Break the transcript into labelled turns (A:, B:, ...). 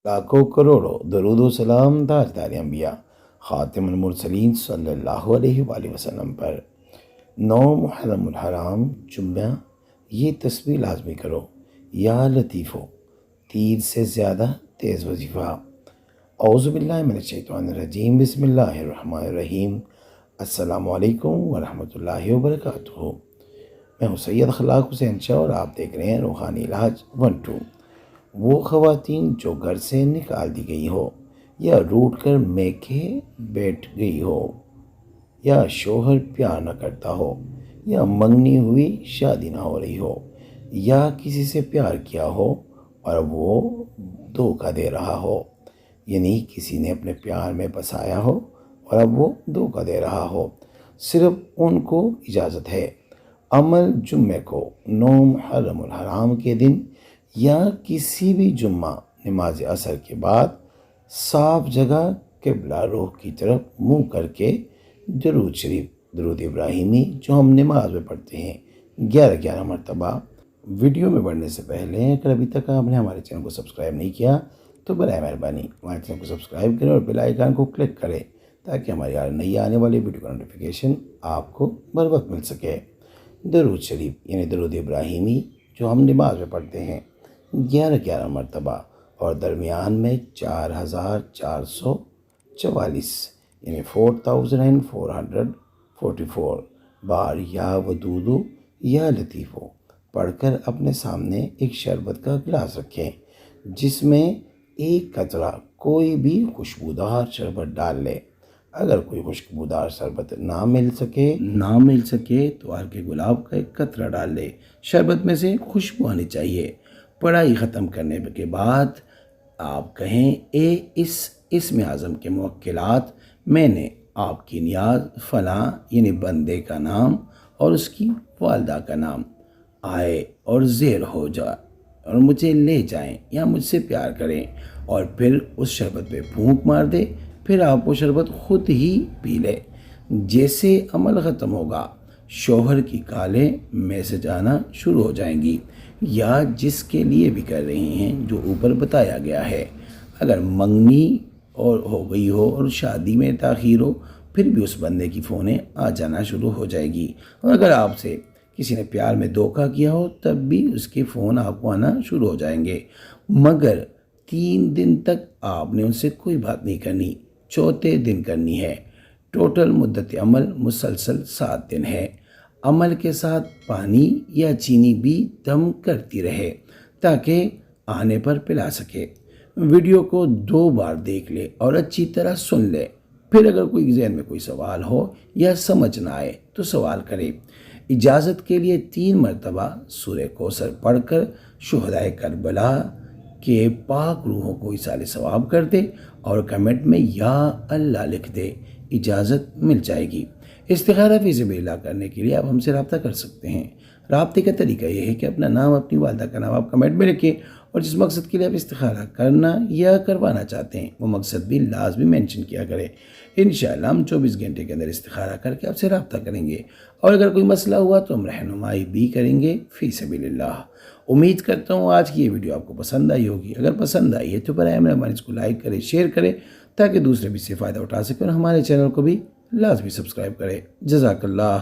A: لاکھوں کروڑوں درود و سلام تاجدار انبیاء خاتم المرسلین صلی اللہ علیہ وآلہ وسلم پر۔ 9 محرم الحرام جمعہ، یہ تسبیح لازمی کرو، یا لطیفو، تیر سے زیادہ تیز وظیفہ۔ اعوذ باللہ من الشیطان الرجیم، بسم اللہ الرحمن الرحیم۔ السلام علیکم ورحمۃ اللہ وبرکاتہ۔ میں ہوں سید اخلاق حسین شاہ اور آپ دیکھ رہے ہیں روحانی علاج 1-2۔ وہ خواتین جو گھر سے نکال دی گئی ہو، یا روٹ کر میکے بیٹھ گئی ہو، یا شوہر پیار نہ کرتا ہو، یا منگنی ہوئی شادی نہ ہو رہی ہو، یا کسی سے پیار کیا ہو اور وہ دھوکہ دے رہا ہو، یعنی کسی نے اپنے پیار میں پھنسایا ہو اور اب وہ دھوکہ دے رہا ہو، صرف ان کو اجازت ہے عمل جمعے کو 9 محرم الحرام کے دن یا کسی بھی جمعہ نماز عصر کے بعد صاف جگہ قبلہ رخ کی طرف منہ کر کے درود شریف، درود ابراہیمی جو ہم نماز میں پڑھتے ہیں 11 مرتبہ۔ ویڈیو میں بڑھنے سے پہلے اگر ابھی تک آپ نے ہمارے چینل کو سبسکرائب نہیں کیا تو برائے مہربانی ہمارے چینل کو سبسکرائب کریں اور بیل آئیکن کو کلک کریں تاکہ ہماری نئی آنے والی ویڈیو کا نوٹیفیکیشن آپ کو بر وقت مل سکے۔ درود شریف یعنی درود ابراہیمی جو ہم نماز میں پڑھتے ہیں 11 مرتبہ، اور درمیان میں 4444 یعنی 4444 بار یا ودودو یا لطیفو پڑھ کر اپنے سامنے ایک شربت کا گلاس رکھیں، جس میں ایک قطرہ کوئی بھی خوشبودار شربت ڈال لے۔ اگر کوئی خوشبودار شربت نہ مل سکے تو ہلکے گلاب کا ایک قطرہ ڈال لے۔ شربت میں سے خوشبو آنی چاہیے۔ پڑھائی ختم کرنے کے بعد آپ کہیں، اے اس اسم اعظم کے موکلات، میں نے آپ کی نیاز فلاں یعنی بندے کا نام اور اس کی والدہ کا نام آئے اور زیر ہو جائے اور مجھے لے جائیں یا مجھ سے پیار کریں، اور پھر اس شربت پہ پھونک مار دے۔ پھر آپ وہ شربت خود ہی پی لے۔ جیسے عمل ختم ہوگا شوہر کی کالیں میسج آنا شروع ہو جائیں گی، یا جس کے لیے بھی کر رہی ہیں جو اوپر بتایا گیا ہے۔ اگر منگنی اور ہو گئی ہو اور شادی میں تاخیر ہو، پھر بھی اس بندے کی فونیں آ جانا شروع ہو جائے گی، اور اگر آپ سے کسی نے پیار میں دھوکہ کیا ہو تب بھی اس کے فون آپ کو آنا شروع ہو جائیں گے، مگر 3 دن تک آپ نے ان سے کوئی بات نہیں کرنی، چوتھے دن کرنی ہے۔ ٹوٹل مدت عمل مسلسل 7 دن ہے۔ عمل کے ساتھ پانی یا چینی بھی دم کرتی رہے تاکہ آنے پر پلا سکے۔ ویڈیو کو 2 بار دیکھ لے اور اچھی طرح سن لے، پھر اگر کوئی ذہن میں کوئی سوال ہو یا سمجھ نہ آئے تو سوال کرے۔ اجازت کے لیے 3 مرتبہ سورہ کوثر پڑھ کر شہدائے کربلا کے پاک روحوں کو ایصال ثواب کر دے اور کمنٹ میں یا اللہ لکھ دے، اجازت مل جائے گی۔ استخارہ فی سبیل اللہ کرنے کے لیے آپ ہم سے رابطہ کر سکتے ہیں۔ رابطے کا طریقہ یہ ہے کہ اپنا نام، اپنی والدہ کا نام آپ کمنٹ میں لکھیں، اور جس مقصد کے لیے آپ استخارہ کرنا یا کروانا چاہتے ہیں وہ مقصد بھی لازمی مینشن کیا کریں۔ انشاءاللہ ہم 24 گھنٹے کے اندر استخارہ کر کے آپ سے رابطہ کریں گے، اور اگر کوئی مسئلہ ہوا تو ہم رہنمائی بھی کریں گے فی سبیل اللہ۔ امید کرتا ہوں آج کی یہ ویڈیو آپ کو پسند آئی ہوگی۔ اگر پسند آئی ہے تو برائے مہربانی اس کو لائک کریں، شیئر کریں تاکہ دوسرے بھی اس سے فائدہ اٹھا سکیں، اور ہمارے چینل کو بھی لازمی سبسکرائب کریں۔ جزاک اللہ۔